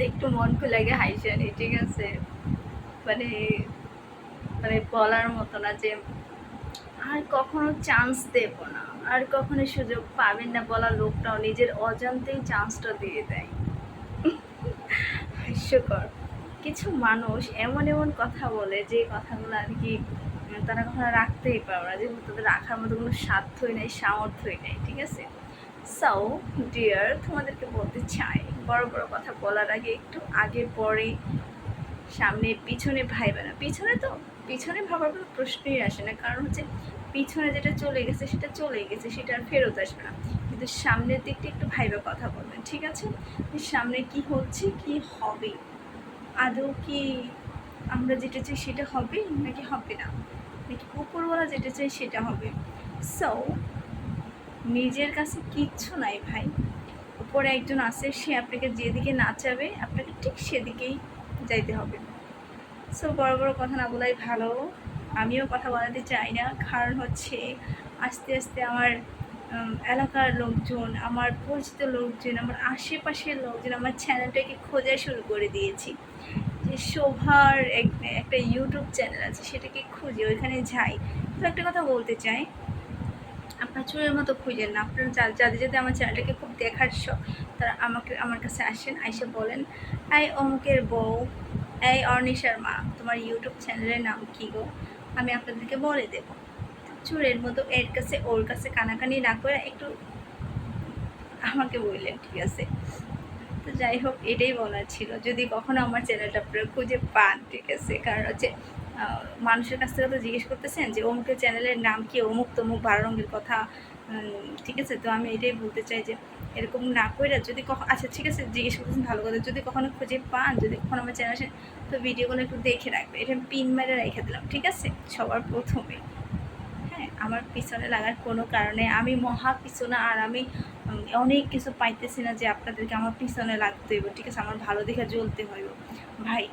একটু মন খুলে হাইসানি, ঠিক আছে? মানে মানে বলার মতো না যে আর কখনো চান্স দেব না, আর কখনো সুযোগ পাবেন না বলার লোকটাও নিজের অজান্তেই চান্সটা দিয়ে দেয়। হাস্যকর কিছু মানুষ এমন এমন কথা বলে যে কথাগুলো আর কি তারা কখনো রাখতেই পারে না, যেহেতু তাদের রাখার মতো কোনো সাধ্যই নেই, সামর্থ্যই নেই, ঠিক আছে? সো ডিয়ার, তোমাদেরকে বলতে চাই, বড় বড় কথা বলার আগে একটু আগে পরে সামনে পিছনে ভাইবে না। পিছনে ভাবার কোনো প্রশ্নই আসে না, কারণ হচ্ছে পিছনে যেটা চলে গেছে সেটা চলেই গেছে, সেটা আর ফেরত আসবে না। কিন্তু সামনের দিকটা একটু ভাইবে কথা বলবেন, ঠিক আছে? সামনে কি হচ্ছে, কি হবে, আদৌ কি আমরা যেটা চাই সেটা হবে নাকি হবে না, নাকি উপরওয়ালা যেটা চাই সেটা হবে। সো নিজের কাছে কিচ্ছু নাই ভাই, উপরে একজন আছে, সে আপনাকে যেদিকে নাচাবে আপনাকে ঠিক সেদিকেই যাইতে হবে। সো বড় বড় কথা না বলাই ভালো। আমিও কথা বলাতে চাই না, কারণ হচ্ছে আস্তে আস্তে আমার এলাকার লোকজন, আমার পরিচিত লোকজন, আমার আশেপাশের লোকজন আমার চ্যানেলটাকে খোঁজা শুরু করে দিয়েছি। যে শোভার একটা ইউটিউব চ্যানেল আছে, সেটাকে খুঁজে ওইখানে যাই। তো একটা কথা বলতে চাই, আপনার চোরের মতো খুঁজেন না। আপনার যাদের যাদের আমার চ্যানেলটাকে খুব দেখার শখ, তারা আমার কাছে আসেন, আইসে বলেন, এই অমুকের বউ, এই অর্নিশার মা, তোমার ইউটিউব চ্যানেলের নাম কী গো, আমি আপনাদেরকে বলে দেবো। চোরের মতো এর কাছে ওর কাছে কানাকানি না করে একটু আমাকে বললেন, ঠিক আছে? তো যাই হোক, এটাই বলার ছিল। যদি কখনো আমার চ্যানেলটা আপনারা খুঁজে পান, ঠিক আছে, কারণ হচ্ছে মানুষের কাছ থেকে তো জিজ্ঞেস করতেছেন যে অমুকের চ্যানেলের নাম কি, অমুক তমুক 12 রঙের কথা, ঠিক আছে? তো আমি এটাই বলতে চাই যে এরকম না করে যদি কখন, আচ্ছা ঠিক আছে, জিজ্ঞেস করতেছেন ভালো কথা, যদি কখনো খুঁজে পান, যদি কখনো আমার চ্যানেল আসেন, তো ভিডিওগুলো একটু দেখে রাখবে। এটা আমি পিন মেরে রেখে দিলাম, ঠিক আছে, সবার প্রথমে। হ্যাঁ, আমার পিছনে লাগার কোনো কারণে আমি মহা কিছু না, আর আমি অনেক কিছু পাইতেছি না যে আপনাদেরকে আমার পিছনে লাগতে হইব, ঠিক আছে? আমার ভালো দেখে জ্বলতে হইব। ভাই,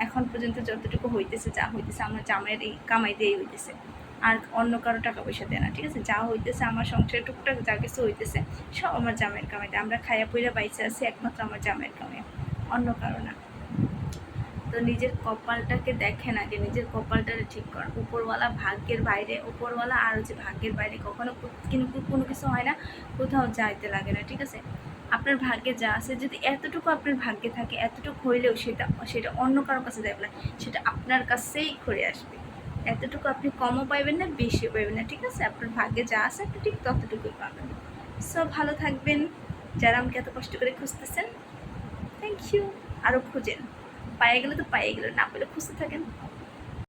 এখন পর্যন্ত যতটুকু হইতেছে, যা হইতেছে আমার জামাইয়ের এই কামাই দিয়েই হইতেছে, আর অন্য কারো টাকা পয়সা দেয় না, ঠিক আছে? যা হইতেছে আমার সংসারে টুকটাক যা কিছু হইতেছে সব আমার জামাইয়ের কামাই দেয়। আমরা খাইয়া পইরা বাইচে আছি একমাত্র আমার জামাইয়ের কামাই, অন্য কারো না। তো নিজের কপালটাকে দেখেন আগে, নিজের কপালটাকে ঠিক করেন। উপরওয়ালা ভাগ্যের বাইরে, উপরওয়ালা আর হচ্ছে ভাগ্যের বাইরে কখনো কিন্তু কোনো কিছু হয় না, কোথাও যাইতে লাগে না, ঠিক আছে? আপনার ভাগ্যে যা আছে, যদি এতটুকু আপনার ভাগ্যে থাকে, এতটুকু হইলেও সেটা সেটা অন্য কারোর কাছে যাবে না, সেটা আপনার কাছেই ঘুরে আসবে। এতটুকু আপনি কমও পাইবেন না, বেশিও পাইবেন না, ঠিক আছে? আপনার ভাগ্যে যা আছে আপনি ঠিক ততটুকুই পাবেন। সো ভালো থাকবেন, যারা আমাকে এত কষ্ট করে খুঁজতেছেন, থ্যাংক ইউ। আরও খুঁজেন, পায়ে গেলে তো পায়ে গেলে, না পেলে খুঁজতে থাকেন।